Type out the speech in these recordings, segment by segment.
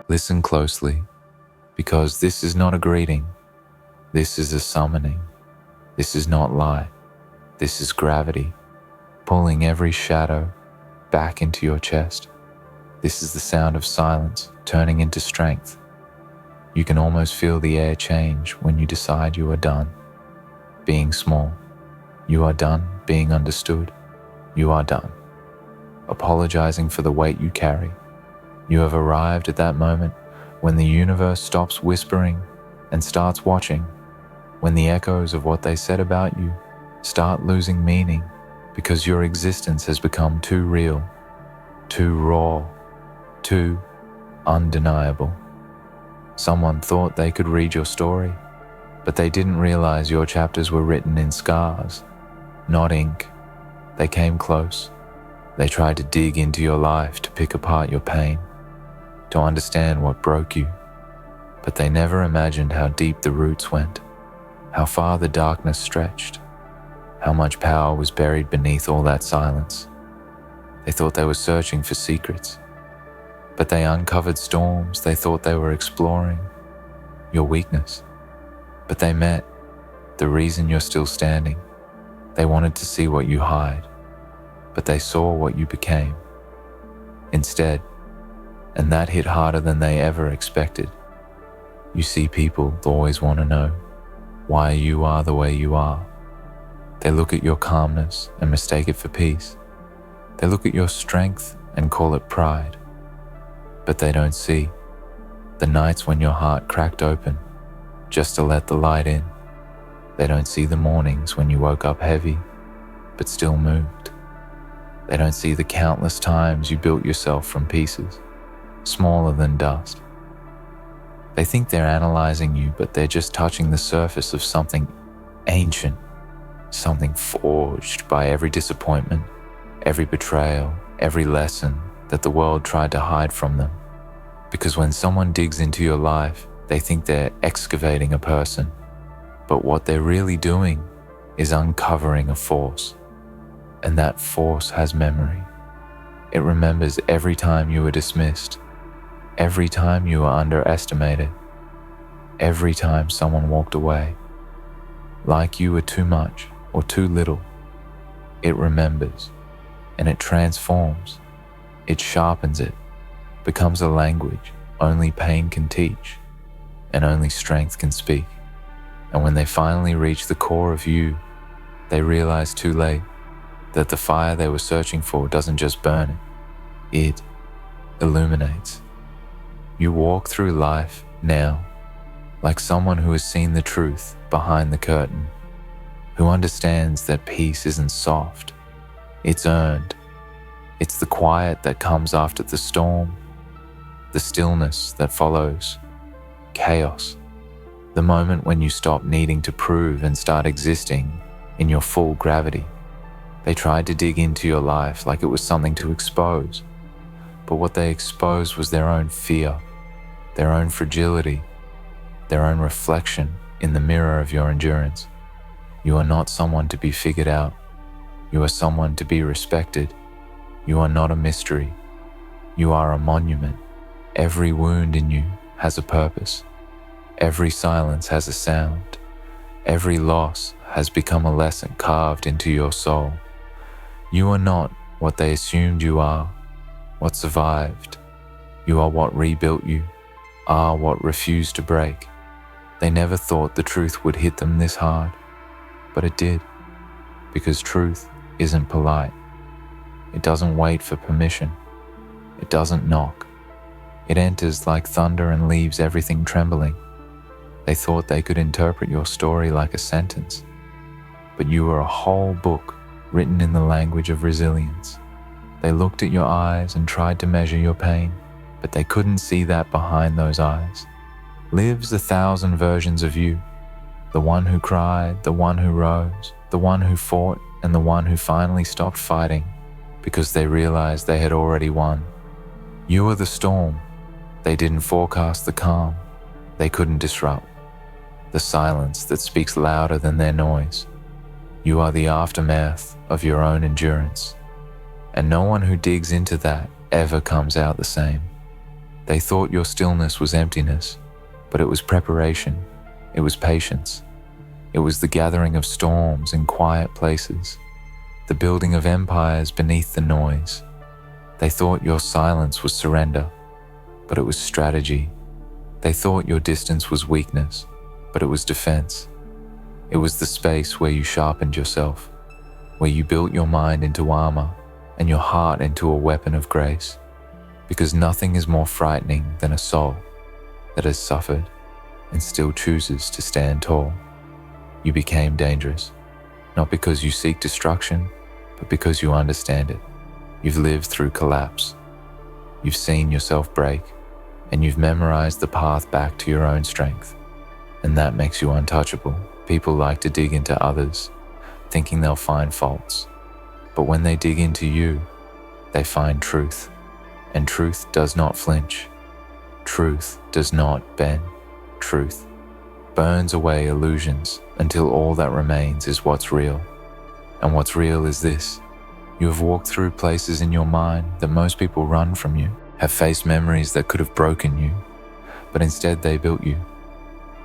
Listen closely, because this is not a greeting. This is a summoning. This is not light. This is gravity, pulling every shadow back into your chest. This is the sound of silence turning into strength. You can almost feel the air change when you decide you are done being small. You are done being understood. You are done apologizing for the weight you carry. You have arrived at that moment when the universe stops whispering and starts watching, when the echoes of what they said about you start losing meaning because your existence has become too real, too raw, too undeniable. Someone thought they could read your story, but they didn't realize your chapters were written in scars, not ink. They came close. They tried to dig into your life to pick apart your pain, to understand what broke you, but they never imagined how deep the roots went, how far the darkness stretched, how much power was buried beneath all that silence. They thought they were searching for secrets, but they uncovered storms they thought they were exploring, your weakness. But they met the reason you're still standing. They wanted to see what you hide, but they saw what you became instead, and that hit harder than they ever expected. You see, people always want to know why you are the way you are. They look at your calmness and mistake it for peace. They look at your strength and call it pride. But they don't see the nights when your heart cracked open just to let the light in. They don't see the mornings when you woke up heavy but still moved. They don't see the countless times you built yourself from pieces, smaller than dust. They think they're analyzing you, but they're just touching the surface of something ancient, something forged by every disappointment, every betrayal, every lesson that the world tried to hide from them. Because when someone digs into your life, they think they're excavating a person, but what they're really doing is uncovering a force. And that force has memory. It remembers every time you were dismissed, every time you were underestimated, every time someone walked away, like you were too much or too little. It remembers, and it transforms. It sharpens it, becomes a language only pain can teach, and only strength can speak. And when they finally reach the core of you, they realize too late that the fire they were searching for doesn't just burn it illuminates. You walk through life now like someone who has seen the truth behind the curtain, who understands that peace isn't soft, it's earned. It's the quiet that comes after the storm, the stillness that follows chaos, the moment when you stop needing to prove and start existing in your full gravity. They tried to dig into your life like it was something to expose, but what they exposed was their own fear, their own fragility, their own reflection in the mirror of your endurance. You are not someone to be figured out. You are someone to be respected. You are not a mystery. You are a monument. Every wound in you has a purpose. Every silence has a sound. Every loss has become a lesson carved into your soul. You are not what they assumed you are, what survived. You are what rebuilt you, are what refused to break. They never thought the truth would hit them this hard, but it did, because truth isn't polite. It doesn't wait for permission. It doesn't knock. It enters like thunder and leaves everything trembling. They thought they could interpret your story like a sentence, but you were a whole book written in the language of resilience. They looked at your eyes and tried to measure your pain, but they couldn't see that behind those eyes lives 1,000 versions of you. The one who cried, the one who rose, the one who fought, and the one who finally stopped fighting because they realized they had already won. You are the storm. They didn't forecast the calm. They couldn't disrupt the silence that speaks louder than their noise. You are the aftermath of your own endurance, and no one who digs into that ever comes out the same. They thought your stillness was emptiness, but it was preparation, it was patience, it was the gathering of storms in quiet places, the building of empires beneath the noise. They thought your silence was surrender, but it was strategy. They thought your distance was weakness, but it was defense. It was the space where you sharpened yourself, where you built your mind into armor and your heart into a weapon of grace, because nothing is more frightening than a soul that has suffered and still chooses to stand tall. You became dangerous, not because you seek destruction, but because you understand it. You've lived through collapse. You've seen yourself break, and you've memorized the path back to your own strength. And that makes you untouchable. People like to dig into others, thinking they'll find faults. But when they dig into you, they find truth. And truth does not flinch. Truth does not bend. Truth burns away illusions until all that remains is what's real. And what's real is this. You have walked through places in your mind that most people run from you, have faced memories that could have broken you, but instead they built you.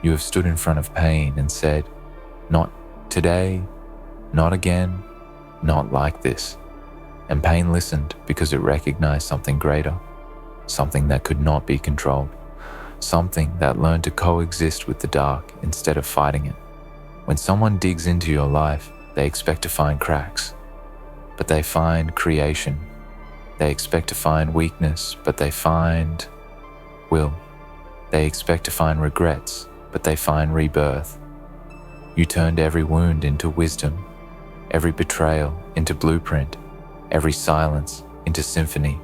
You have stood in front of pain and said, not today, not again, not like this. And pain listened because it recognized something greater, something that could not be controlled, something that learned to coexist with the dark instead of fighting it. When someone digs into your life, they expect to find cracks, but they find creation. They expect to find weakness, but they find will. They expect to find regrets, but they find rebirth. You turned every wound into wisdom, every betrayal into blueprint, every silence into symphony.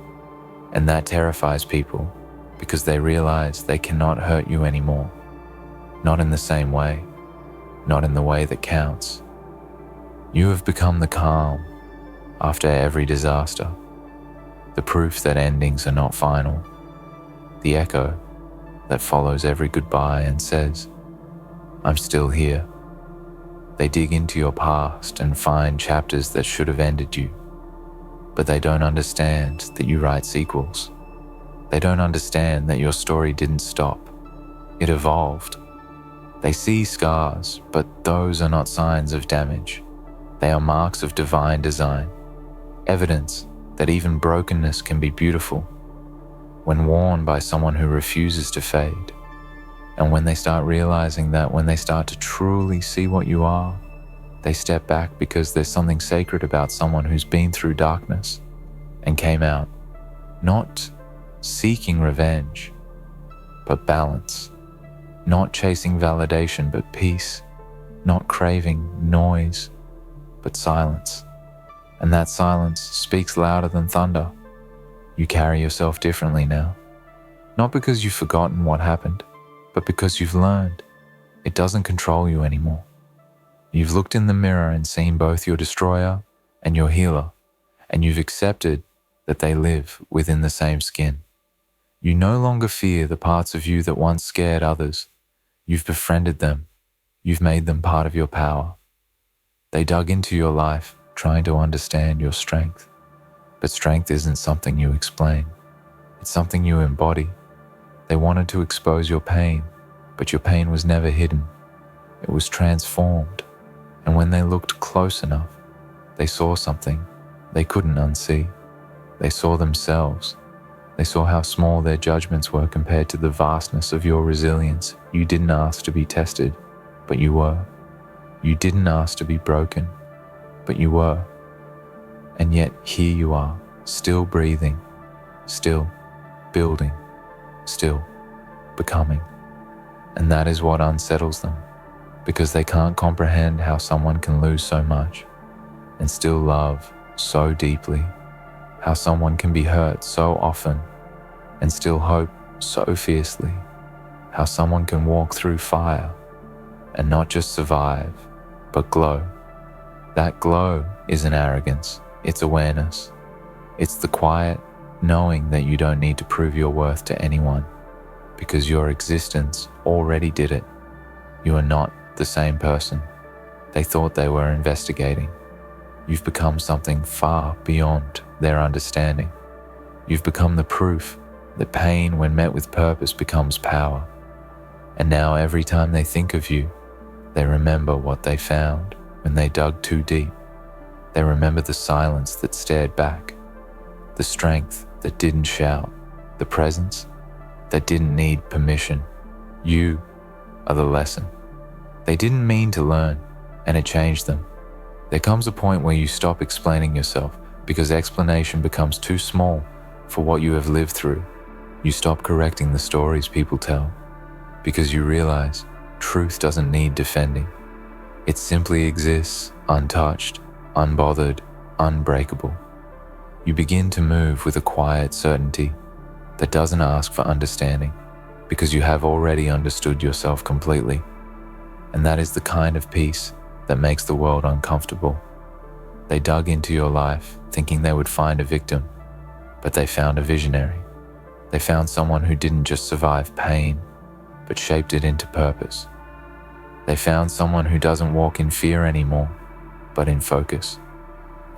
And that terrifies people because they realize they cannot hurt you anymore. Not in the same way, not in the way that counts. You have become the calm after every disaster, the proof that endings are not final, the echo that follows every goodbye and says, I'm still here. They dig into your past and find chapters that should have ended you, but they don't understand that you write sequels. They don't understand that your story didn't stop. It evolved. They see scars, but those are not signs of damage. They are marks of divine design, evidence that even brokenness can be beautiful when worn by someone who refuses to fade. And when they start realizing that, when they start to truly see what you are, they step back because there's something sacred about someone who's been through darkness and came out, not seeking revenge, but balance, not chasing validation, but peace, not craving noise, but silence. And that silence speaks louder than thunder. You carry yourself differently now, not because you've forgotten what happened, but because you've learned it doesn't control you anymore. You've looked in the mirror and seen both your destroyer and your healer, and you've accepted that they live within the same skin. You no longer fear the parts of you that once scared others. You've befriended them. You've made them part of your power. They dug into your life, trying to understand your strength. But strength isn't something you explain. It's something you embody. They wanted to expose your pain, but your pain was never hidden. It was transformed. And when they looked close enough, they saw something they couldn't unsee. They saw themselves. They saw how small their judgments were compared to the vastness of your resilience. You didn't ask to be tested, but you were. You didn't ask to be broken, but you were. And yet here you are, still breathing, still building, still becoming. And that is what unsettles them, because they can't comprehend how someone can lose so much and still love so deeply, how someone can be hurt so often and still hope so fiercely, how someone can walk through fire and not just survive, but glow. That glow isn't arrogance, it's awareness. It's the quiet knowing that you don't need to prove your worth to anyone, because your existence already did it. You are not the same person they thought they were investigating. You've become something far beyond their understanding. You've become the proof that pain, when met with purpose, becomes power. And now every time they think of you, they remember what they found when they dug too deep. They remember the silence that stared back, the strength that didn't shout, the presence that didn't need permission. You are the lesson. They didn't mean to learn, and it changed them. There comes a point where you stop explaining yourself because explanation becomes too small for what you have lived through. You stop correcting the stories people tell because you realize truth doesn't need defending. It simply exists, untouched, unbothered, unbreakable. You begin to move with a quiet certainty that doesn't ask for understanding because you have already understood yourself completely. And that is the kind of peace that makes the world uncomfortable. They dug into your life thinking they would find a victim, but they found a visionary. They found someone who didn't just survive pain, but shaped it into purpose. They found someone who doesn't walk in fear anymore, but in focus.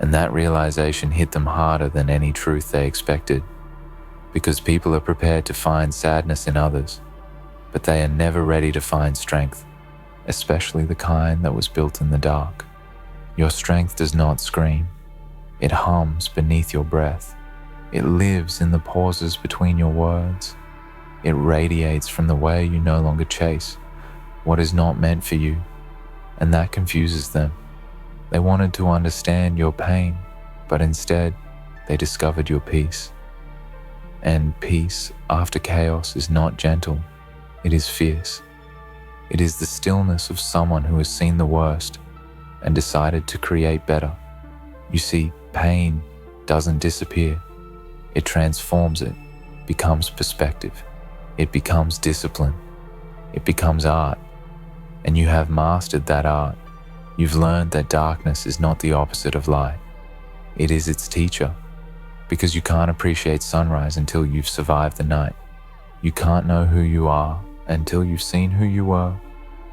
And that realization hit them harder than any truth they expected, because people are prepared to find sadness in others, but they are never ready to find strength, especially the kind that was built in the dark. Your strength does not scream. It hums beneath your breath. It lives in the pauses between your words. It radiates from the way you no longer chase what is not meant for you, and that confuses them. They wanted to understand your pain, but instead, they discovered your peace. And peace after chaos is not gentle, it is fierce. It is the stillness of someone who has seen the worst and decided to create better. You see, pain doesn't disappear. It transforms it, becomes perspective. It becomes discipline. It becomes art. And you have mastered that art. You've learned that darkness is not the opposite of light. It is its teacher. Because you can't appreciate sunrise until you've survived the night. You can't know who you are until you've seen who you were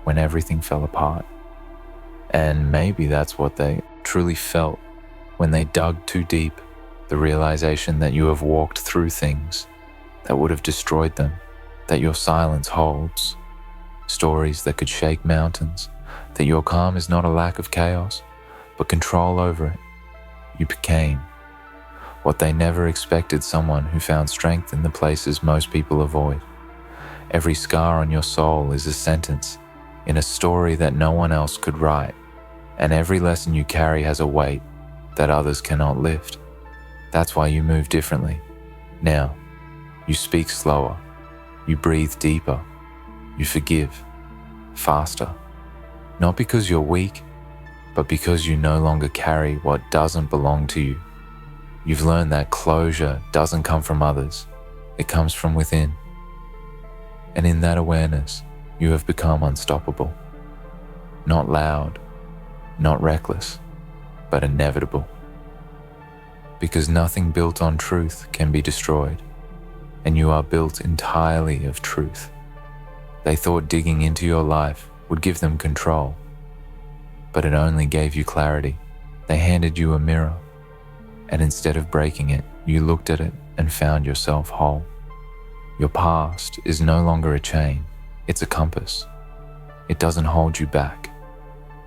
when everything fell apart. And maybe that's what they truly felt when they dug too deep, the realization that you have walked through things that would have destroyed them, that your silence holds stories that could shake mountains, that your calm is not a lack of chaos, but control over it. You became what they never expected, someone who found strength in the places most people avoid. Every scar on your soul is a sentence in a story that no one else could write, and every lesson you carry has a weight that others cannot lift. That's why you move differently. Now, you speak slower, you breathe deeper, you forgive faster, not because you're weak, but because you no longer carry what doesn't belong to you. You've learned that closure doesn't come from others, it comes from within. And in that awareness, you have become unstoppable. Not loud, not reckless, but inevitable. Because nothing built on truth can be destroyed, and you are built entirely of truth. They thought digging into your life would give them control, but it only gave you clarity. They handed you a mirror, and instead of breaking it, you looked at it and found yourself whole. Your past is no longer a chain, it's a compass. It doesn't hold you back.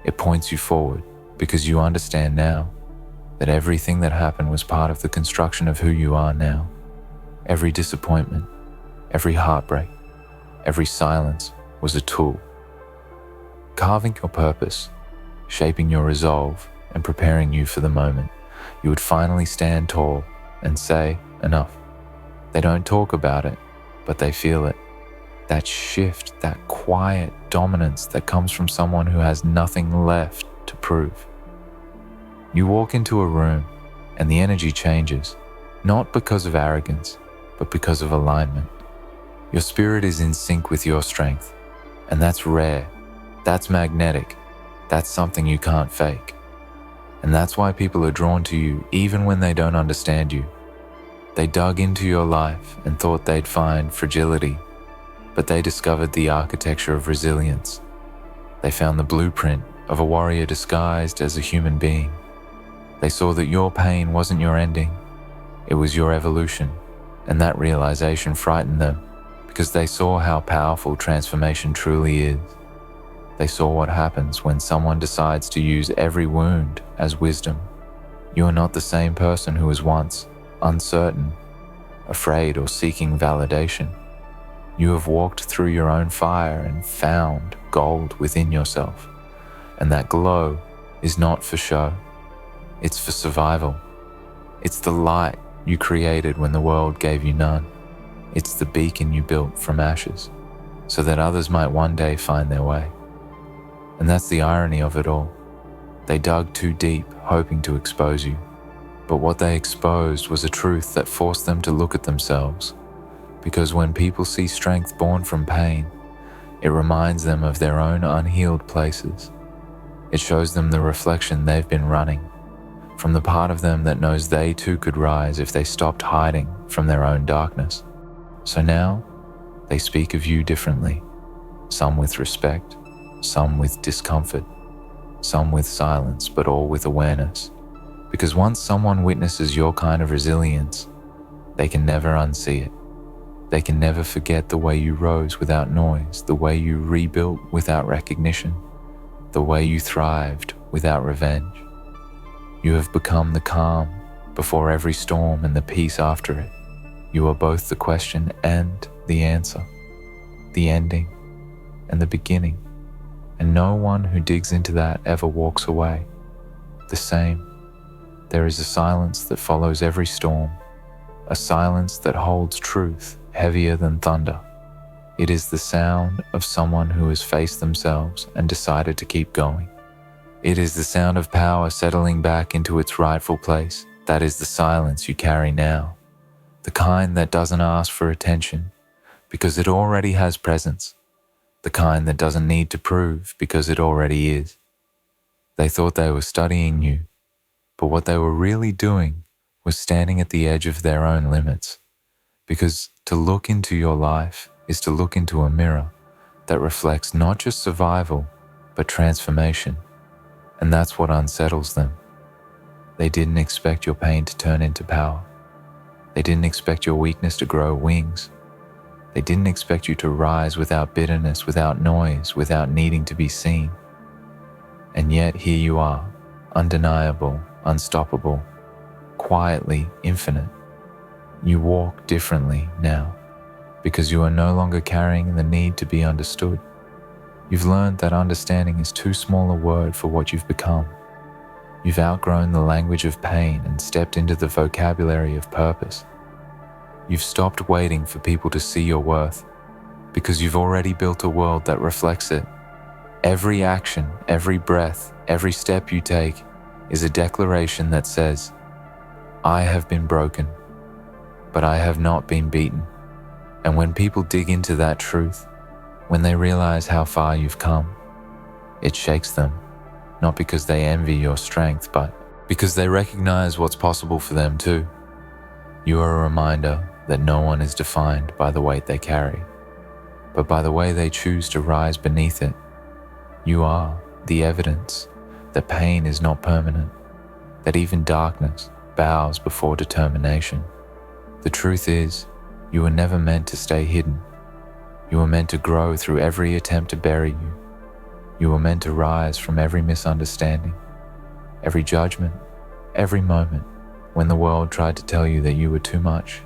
It points you forward because you understand now that everything that happened was part of the construction of who you are now. Every disappointment, every heartbreak, every silence was a tool. Carving your purpose, shaping your resolve, and preparing you for the moment you would finally stand tall and say, enough. They don't talk about it, but they feel it. That shift, that quiet dominance that comes from someone who has nothing left to prove. You walk into a room and the energy changes, not because of arrogance, but because of alignment. Your spirit is in sync with your strength, and that's rare, that's magnetic, that's something you can't fake. And that's why people are drawn to you even when they don't understand you. They dug into your life and thought they'd find fragility, but they discovered the architecture of resilience. They found the blueprint of a warrior disguised as a human being. They saw that your pain wasn't your ending, it was your evolution, And that realization frightened them because they saw how powerful transformation truly is. They saw what happens when someone decides to use every wound as wisdom. You are not the same person who was once uncertain, afraid, or seeking validation. You have walked through your own fire and found gold within yourself. And that glow is not for show. It's for survival. It's the light you created when the world gave you none. It's the beacon you built from ashes, so that others might one day find their way. And that's the irony of it all. They dug too deep, hoping to expose you. But what they exposed was a truth that forced them to look at themselves. Because when people see strength born from pain, it reminds them of their own unhealed places. It shows them the reflection they've been running, from the part of them that knows they too could rise if they stopped hiding from their own darkness. So now, they speak of you differently, some with respect, some with discomfort, some with silence, but all with awareness. Because once someone witnesses your kind of resilience, they can never unsee it. They can never forget the way you rose without noise, the way you rebuilt without recognition, the way you thrived without revenge. You have become the calm before every storm and the peace after it. You are both the question and the answer, the ending and the beginning. And no one who digs into that ever walks away the same. There is a silence that follows every storm, a silence that holds truth heavier than thunder. It is the sound of someone who has faced themselves and decided to keep going. It is the sound of power settling back into its rightful place. That is the silence you carry now, the kind that doesn't ask for attention because it already has presence, the kind that doesn't need to prove because it already is. They thought they were studying you, but what they were really doing was standing at the edge of their own limits. Because to look into your life is to look into a mirror that reflects not just survival, but transformation. And that's what unsettles them. They didn't expect your pain to turn into power. They didn't expect your weakness to grow wings. They didn't expect you to rise without bitterness, without noise, without needing to be seen. And yet here you are, undeniable, unstoppable, quietly infinite. You walk differently now because you are no longer carrying the need to be understood. You've learned that understanding is too small a word for what you've become. You've outgrown the language of pain and stepped into the vocabulary of purpose. You've stopped waiting for people to see your worth because you've already built a world that reflects it. Every action, every breath, every step you take is a declaration that says, I have been broken, but I have not been beaten. And when people dig into that truth, when they realize how far you've come, it shakes them, not because they envy your strength, but because they recognize what's possible for them too. You are a reminder that no one is defined by the weight they carry, but by the way they choose to rise beneath it. You are the evidence that pain is not permanent, that even darkness bows before determination. The truth is, you were never meant to stay hidden. You were meant to grow through every attempt to bury you. You were meant to rise from every misunderstanding, every judgment, every moment when the world tried to tell you that you were too much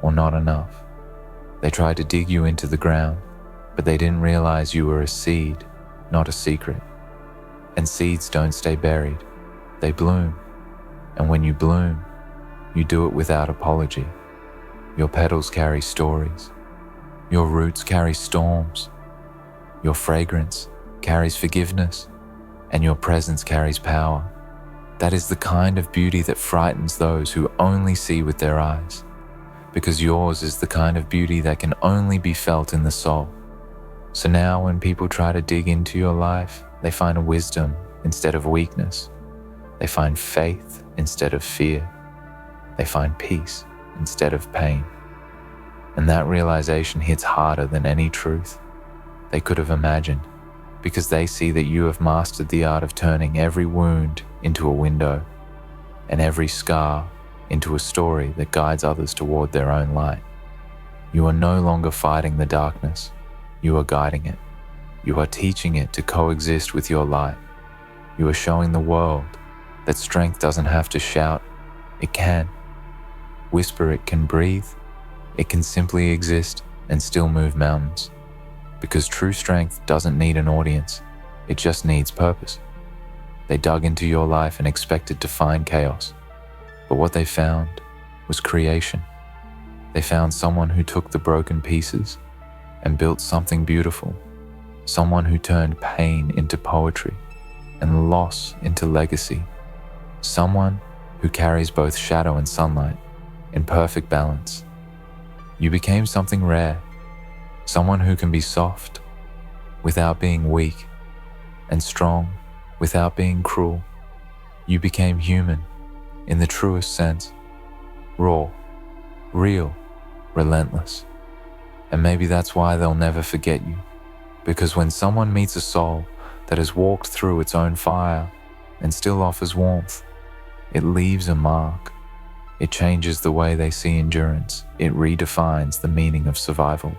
or not enough. They tried to dig you into the ground, but they didn't realize you were a seed, not a secret. And seeds don't stay buried, they bloom. And when you bloom, you do it without apology. Your petals carry stories. Your roots carry storms. Your fragrance carries forgiveness. And your presence carries power. That is the kind of beauty that frightens those who only see with their eyes. Because yours is the kind of beauty that can only be felt in the soul. So now when people try to dig into your life, they find wisdom instead of weakness. They find faith instead of fear. They find peace instead of pain. And that realization hits harder than any truth they could have imagined, because they see that you have mastered the art of turning every wound into a window and every scar into a story that guides others toward their own light. You are no longer fighting the darkness, you are guiding it. You are teaching it to coexist with your light. You are showing the world that strength doesn't have to shout, it can. Whisper, it can breathe, it can simply exist and still move mountains. Because true strength doesn't need an audience, it just needs purpose. They dug into your life and expected to find chaos, but what they found was creation. They found someone who took the broken pieces and built something beautiful, someone who turned pain into poetry and loss into legacy, someone who carries both shadow and sunlight in perfect balance. You became something rare, someone who can be soft without being weak and strong without being cruel. You became human in the truest sense, raw, real, relentless. And maybe that's why they'll never forget you, because when someone meets a soul that has walked through its own fire and still offers warmth, it leaves a mark. It changes the way they see endurance. It redefines the meaning of survival.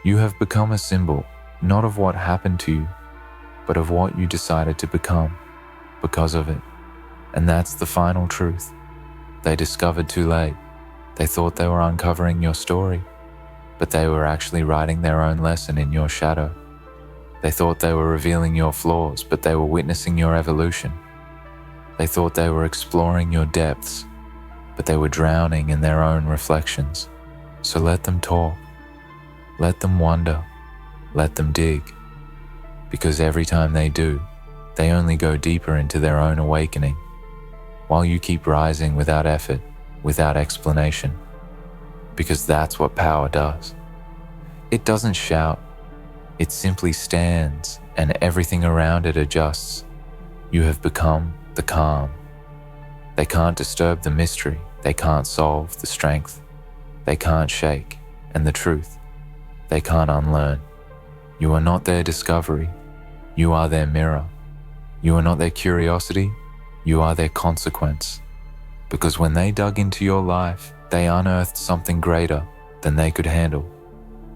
You have become a symbol, not of what happened to you, but of what you decided to become because of it. And that's the final truth. They discovered too late. They thought they were uncovering your story, but they were actually writing their own lesson in your shadow. They thought they were revealing your flaws, but they were witnessing your evolution. They thought they were exploring your depths, but they were drowning in their own reflections. So let them talk. Let them wonder. Let them dig. Because every time they do, they only go deeper into their own awakening, while you keep rising without effort, without explanation. Because that's what power does. It doesn't shout. It simply stands, and everything around it adjusts. You have become the calm. They can't disturb the mystery. They can't solve the strength. They can't shake, and the truth, they can't unlearn. You are not their discovery. You are their mirror. You are not their curiosity. You are their consequence. Because when they dug into your life, they unearthed something greater than they could handle.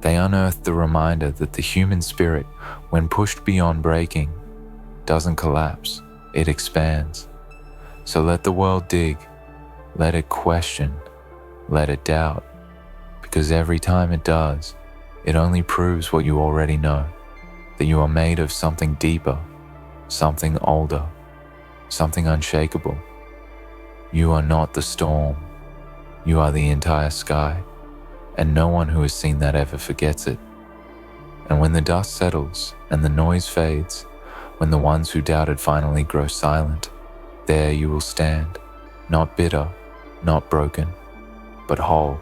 They unearthed the reminder that the human spirit, when pushed beyond breaking, doesn't collapse, it expands. So let the world dig, let it question, let it doubt, because every time it does, it only proves what you already know, that you are made of something deeper, something older, something unshakable. You are not the storm, you are the entire sky, and no one who has seen that ever forgets it. And when the dust settles and the noise fades, when the ones who doubted finally grow silent, there you will stand, not bitter, not broken, but whole,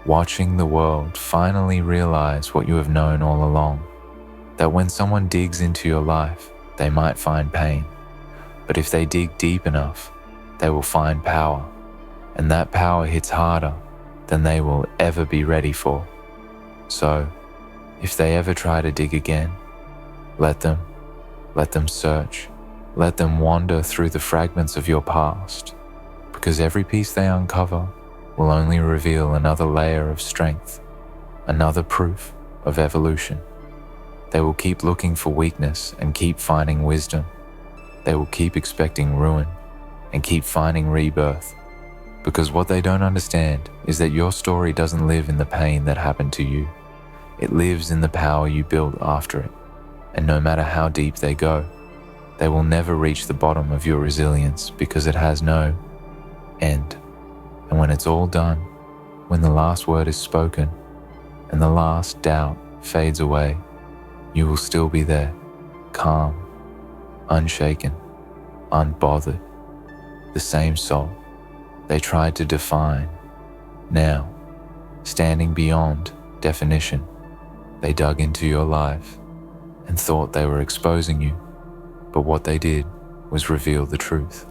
watching the world finally realize what you have known all along, that when someone digs into your life, they might find pain, but if they dig deep enough, they will find power, and that power hits harder than they will ever be ready for. So, if they ever try to dig again, let them search, let them wander through the fragments of your past, because every piece they uncover will only reveal another layer of strength, another proof of evolution. They will keep looking for weakness and keep finding wisdom. They will keep expecting ruin and keep finding rebirth, because what they don't understand is that your story doesn't live in the pain that happened to you. It lives in the power you built after it, and no matter how deep they go, they will never reach the bottom of your resilience because it has no end. And when it's all done, when the last word is spoken and the last doubt fades away, you will still be there, calm, unshaken, unbothered, the same soul they tried to define. Now, standing beyond definition, they dug into your life and thought they were exposing you, but what they did was reveal the truth.